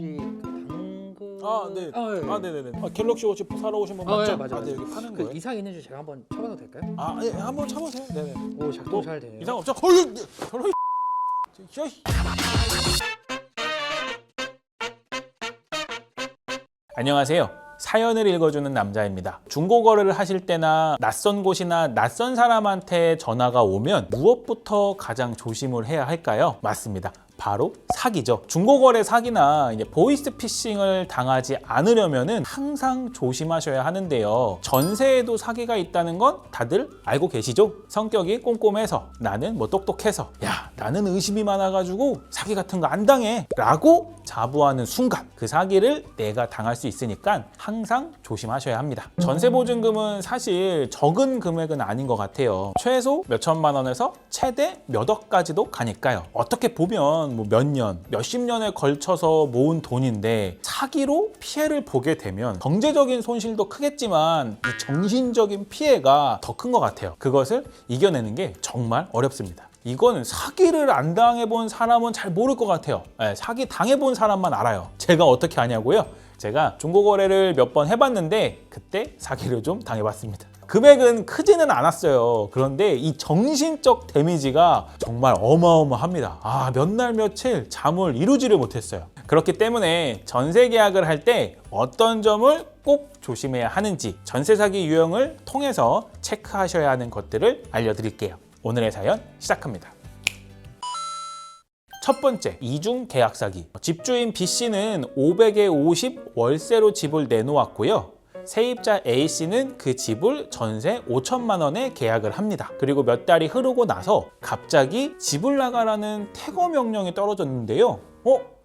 혹시 당근 네. 예. 네네네. 갤럭시 워치 사러 오신 분 맞죠? 예, 맞아요. 네, 여기 파는 그 거예요. 이상 있는지 제가 한번 쳐봐도 될까요? 예, 한번 쳐보세요. 네네. 오, 작동 잘 돼요. 이상 없죠? 저런 안녕하세요. 사연을 읽어주는 남자입니다. 중고거래를 하실 때나 낯선 곳이나 낯선 사람한테 전화가 오면 무엇부터 가장 조심을 해야 할까요? 맞습니다. 바로 사기죠. 중고거래 사기나 보이스피싱을 당하지 않으려면 항상 조심하셔야 하는데요. 전세에도 사기가 있다는 건 다들 알고 계시죠? 성격이 꼼꼼해서 나는 똑똑해서 야 나는 의심이 많아가지고 사기 같은 거 안 당해 라고 자부하는 순간 그 사기를 내가 당할 수 있으니까 항상 조심하셔야 합니다. 전세보증금은 사실 적은 금액은 아닌 것 같아요. 최소 몇 천만 원에서 최대 몇 억까지도 가니까요. 어떻게 보면 몇 년, 몇십 년에 걸쳐서 모은 돈인데 사기로 피해를 보게 되면 경제적인 손실도 크겠지만 이 정신적인 피해가 더 큰 것 같아요. 그것을 이겨내는 게 정말 어렵습니다. 이거는 사기를 안 당해본 사람은 잘 모를 것 같아요. 사기 당해본 사람만 알아요. 제가 어떻게 아냐고요? 제가 중고거래를 몇 번 해봤는데 그때 사기를 좀 당해봤습니다. 금액은 크지는 않았어요. 그런데 이 정신적 데미지가 정말 어마어마합니다. 몇 날 며칠 잠을 이루지를 못했어요. 그렇기 때문에 전세 계약을 할 때 어떤 점을 꼭 조심해야 하는지 전세 사기 유형을 통해서 체크하셔야 하는 것들을 알려드릴게요. 오늘의 사연 시작합니다. 첫 번째, 이중 계약 사기. 집주인 B씨는 500에 50 월세로 집을 내놓았고요. 세입자 A씨는 그 집을 전세 5천만 원에 계약을 합니다. 그리고 몇 달이 흐르고 나서 갑자기 집을 나가라는 퇴거 명령이 떨어졌는데요.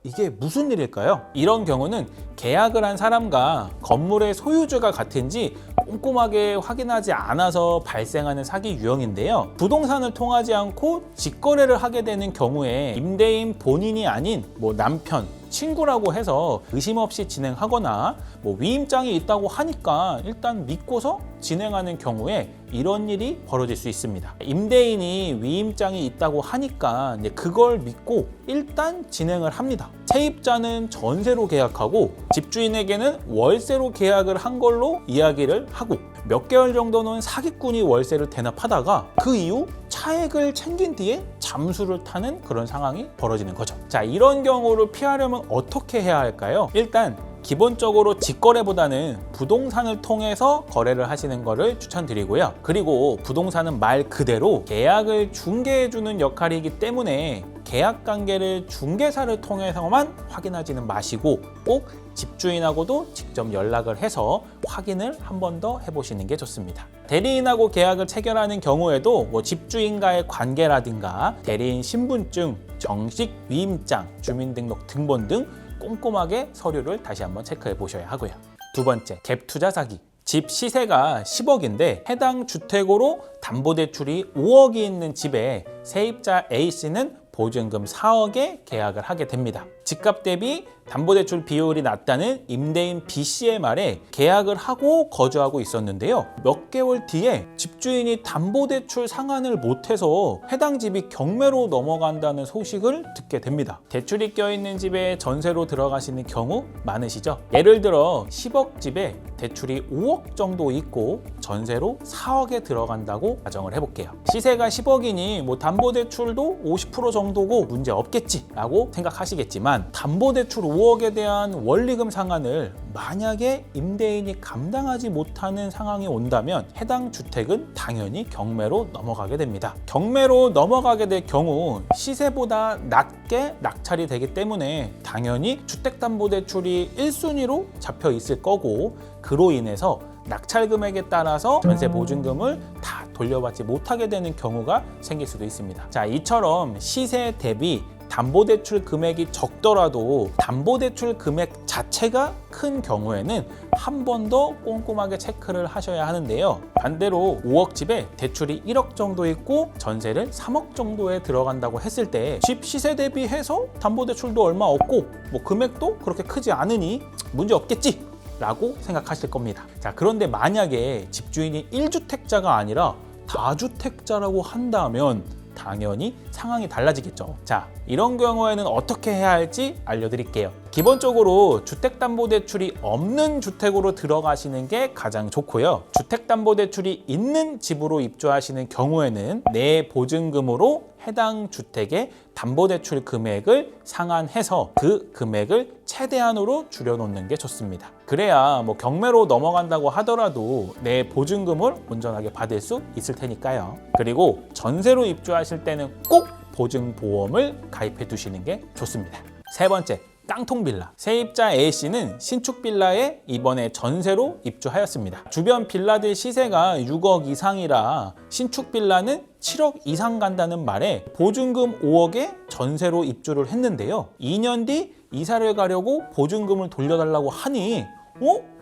이게 무슨 일일까요? 이런 경우는 계약을 한 사람과 건물의 소유주가 같은지 꼼꼼하게 확인하지 않아서 발생하는 사기 유형인데요. 부동산을 통하지 않고 직거래를 하게 되는 경우에 임대인 본인이 아닌 남편, 친구라고 해서 의심 없이 진행하거나 위임장이 있다고 하니까 일단 믿고서 진행하는 경우에 이런 일이 벌어질 수 있습니다. 임대인이 위임장이 있다고 하니까 그걸 믿고 일단 진행을 합니다. 세입자는 전세로 계약하고 집주인에게는 월세로 계약을 한 걸로 이야기를 하고 몇 개월 정도는 사기꾼이 월세를 대납하다가 그 이후 차액을 챙긴 뒤에 잠수를 타는 그런 상황이 벌어지는 거죠. 자, 이런 경우를 피하려면 어떻게 해야 할까요? 일단 기본적으로 직거래보다는 부동산을 통해서 거래를 하시는 것을 추천드리고요. 그리고 부동산은 말 그대로 계약을 중개해주는 역할이기 때문에 계약 관계를 중개사를 통해서만 확인하지는 마시고 꼭 집주인하고도 직접 연락을 해서 확인을 한 번 더 해보시는 게 좋습니다. 대리인하고 계약을 체결하는 경우에도 집주인과의 관계라든가 대리인 신분증, 정식 위임장, 주민등록 등본 등 꼼꼼하게 서류를 다시 한번 체크해 보셔야 하고요. 두 번째, 갭 투자 사기. 집 시세가 10억인데 해당 주택으로 담보대출이 5억이 있는 집에 세입자 A씨는 보증금 4억에 계약을 하게 됩니다. 집값 대비 담보대출 비율이 낮다는 임대인 B씨의 말에 계약을 하고 거주하고 있었는데요. 몇 개월 뒤에 집주인이 담보대출 상환을 못해서 해당 집이 경매로 넘어간다는 소식을 듣게 됩니다. 대출이 껴있는 집에 전세로 들어가시는 경우 많으시죠? 예를 들어 10억 집에 대출이 5억 정도 있고 전세로 4억에 들어간다고 가정을 해볼게요. 시세가 10억이니 담보대출도 50% 정도고 문제 없겠지 라고 생각하시겠지만 담보대출 5억에 대한 원리금 상환을 만약에 임대인이 감당하지 못하는 상황이 온다면 해당 주택은 당연히 경매로 넘어가게 됩니다. 경매로 넘어가게 될 경우 시세보다 낮게 낙찰이 되기 때문에 당연히 주택담보대출이 1순위로 잡혀 있을 거고 그로 인해서 낙찰 금액에 따라서 전세 보증금을 다 돌려받지 못하게 되는 경우가 생길 수도 있습니다. 자, 이처럼 시세 대비 담보대출 금액이 적더라도 담보대출 금액 자체가 큰 경우에는 한 번 더 꼼꼼하게 체크를 하셔야 하는데요. 반대로 5억 집에 대출이 1억 정도 있고 전세를 3억 정도에 들어간다고 했을 때 집 시세 대비해서 담보대출도 얼마 없고 금액도 그렇게 크지 않으니 문제 없겠지 라고 생각하실 겁니다. 자, 그런데 만약에 집주인이 1주택자가 아니라 다주택자라고 한다면 당연히 상황이 달라지겠죠. 자, 이런 경우에는 어떻게 해야 할지 알려드릴게요. 기본적으로 주택담보대출이 없는 주택으로 들어가시는 게 가장 좋고요. 주택담보대출이 있는 집으로 입주하시는 경우에는 내 보증금으로 해당 주택의 담보대출 금액을 상환해서 그 금액을 최대한으로 줄여놓는 게 좋습니다. 그래야 뭐 경매로 넘어간다고 하더라도 내 보증금을 온전하게 받을 수 있을 테니까요. 그리고 전세로 입주하실 때는 꼭 보증보험을 가입해 두시는 게 좋습니다. 세 번째, 깡통 빌라. 세입자 A씨는 신축 빌라에 이번에 전세로 입주하였습니다. 주변 빌라들 시세가 6억 이상이라 신축 빌라는 7억 이상 간다는 말에 보증금 5억에 전세로 입주를 했는데요. 2년 뒤 이사를 가려고 보증금을 돌려달라고 하니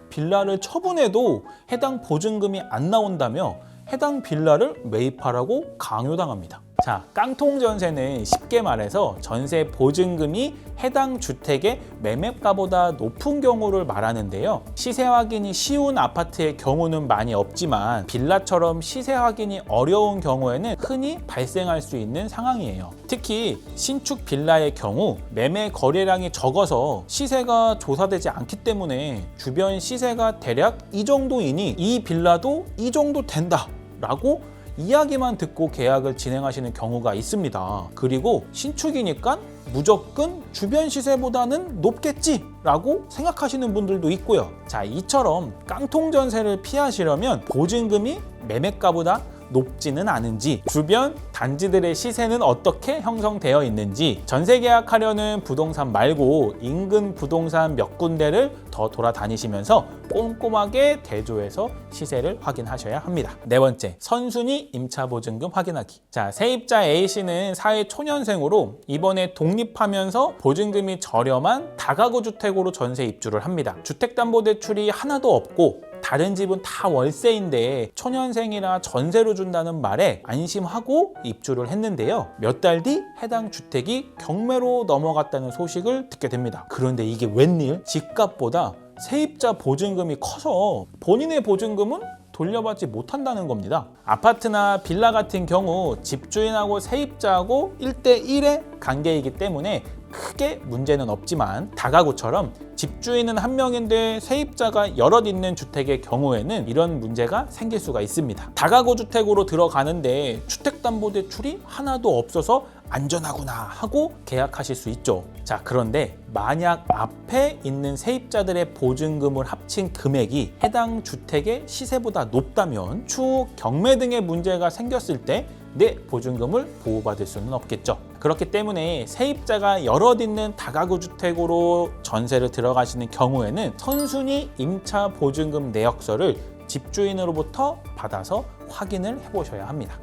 빌라를 처분해도 해당 보증금이 안 나온다며 해당 빌라를 매입하라고 강요당합니다. 자, 깡통 전세는 쉽게 말해서 전세 보증금이 해당 주택의 매매가보다 높은 경우를 말하는데요. 시세 확인이 쉬운 아파트의 경우는 많이 없지만 빌라처럼 시세 확인이 어려운 경우에는 흔히 발생할 수 있는 상황이에요. 특히 신축 빌라의 경우 매매 거래량이 적어서 시세가 조사되지 않기 때문에 주변 시세가 대략 이 정도이니 이 빌라도 이 정도 된다 라고 이야기만 듣고 계약을 진행하시는 경우가 있습니다. 그리고 신축이니까 무조건 주변 시세보다는 높겠지 라고 생각하시는 분들도 있고요. 자, 이처럼 깡통 전세를 피하시려면 보증금이 매매가보다 높지는 않은지, 주변 단지들의 시세는 어떻게 형성되어 있는지, 전세 계약하려는 부동산 말고 인근 부동산 몇 군데를 더 돌아다니시면서 꼼꼼하게 대조해서 시세를 확인하셔야 합니다. 네 번째, 선순위 임차보증금 확인하기. 자, 세입자 A씨는 사회 초년생으로 이번에 독립하면서 보증금이 저렴한 다가구 주택으로 전세 입주를 합니다. 주택담보대출이 하나도 없고 다른 집은 다 월세인데 초년생이라 전세로 준다는 말에 안심하고 입주를 했는데요. 몇 달 뒤 해당 주택이 경매로 넘어갔다는 소식을 듣게 됩니다. 그런데 이게 웬일? 집값보다 세입자 보증금이 커서 본인의 보증금은 돌려받지 못한다는 겁니다. 아파트나 빌라 같은 경우 집주인하고 세입자하고 1대1의 관계이기 때문에 크게 문제는 없지만 다가구처럼 집주인은 한 명인데 세입자가 여럿 있는 주택의 경우에는 이런 문제가 생길 수가 있습니다. 다가구 주택으로 들어가는데 주택담보대출이 하나도 없어서 안전하구나 하고 계약하실 수 있죠. 자, 그런데 만약 앞에 있는 세입자들의 보증금을 합친 금액이 해당 주택의 시세보다 높다면 추후 경매 등의 문제가 생겼을 때 내 보증금을 보호받을 수는 없겠죠. 그렇기 때문에 세입자가 여럿 있는 다가구 주택으로 전세를 들어가시는 경우에는 선순위 임차 보증금 내역서를 집주인으로부터 받아서 확인을 해보셔야 합니다.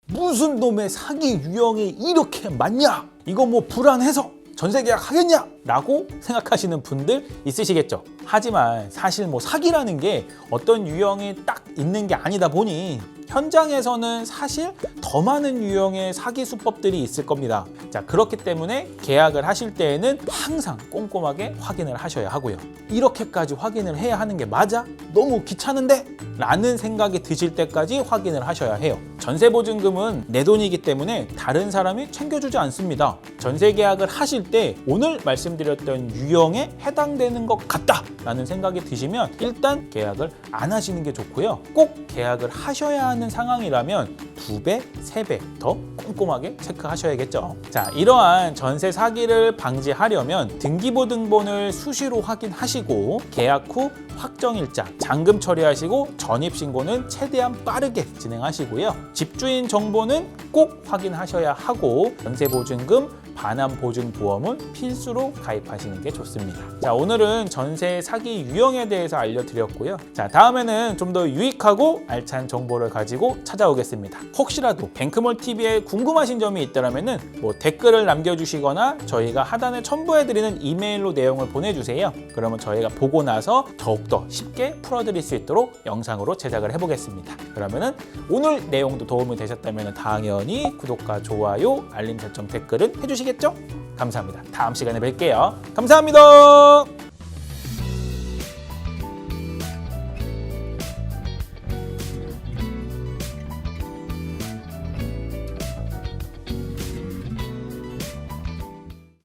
무슨 놈의 사기 유형이 이렇게 많냐? 이거 뭐 불안해서 전세 계약 하겠냐? 라고 생각하시는 분들 있으시겠죠. 하지만 사실 뭐 사기라는 게 어떤 유형이 딱 있는 게 아니다 보니 현장에서는 사실 더 많은 유형의 사기 수법들이 있을 겁니다. 자, 그렇기 때문에 계약을 하실 때에는 항상 꼼꼼하게 확인을 하셔야 하고요. 이렇게까지 확인을 해야 하는 게 맞아? 너무 귀찮은데? 라는 생각이 드실 때까지 확인을 하셔야 해요. 전세보증금은 내 돈이기 때문에 다른 사람이 챙겨주지 않습니다. 전세 계약을 하실 때 오늘 말씀드렸던 유형에 해당되는 것 같다 라는 생각이 드시면 일단 계약을 안 하시는 게 좋고요. 꼭 계약을 하셔야 하는 상황이라면 2배, 3배 더 꼼꼼하게 체크하셔야겠죠. 자, 이러한 전세 사기를 방지하려면 등기부등본을 수시로 확인하시고 계약 후 확정일자, 잔금 처리하시고 전입신고는 최대한 빠르게 진행하시고요. 집주인 정보는 꼭 확인하셔야 하고 전세보증금, 반환보증보험은 필수로 가입하시는 게 좋습니다. 자, 오늘은 전세 사기 유형에 대해서 알려드렸고요. 자, 다음에는 좀 더 유익하고 알찬 정보를 가지고 찾아오겠습니다. 혹시라도 뱅크몰TV에 궁금하신 점이 있다면 뭐 댓글을 남겨주시거나 저희가 하단에 첨부해드리는 이메일로 내용을 보내주세요. 그러면 저희가 보고 나서 더욱더 쉽게 풀어드릴 수 있도록 영상으로 제작을 해보겠습니다. 그러면은 오늘 내용도 도움이 되셨다면 당연히 구독과 좋아요, 알림 설정, 댓글은 해주시겠죠? 감사합니다. 다음 시간에 뵐게요. 감사합니다.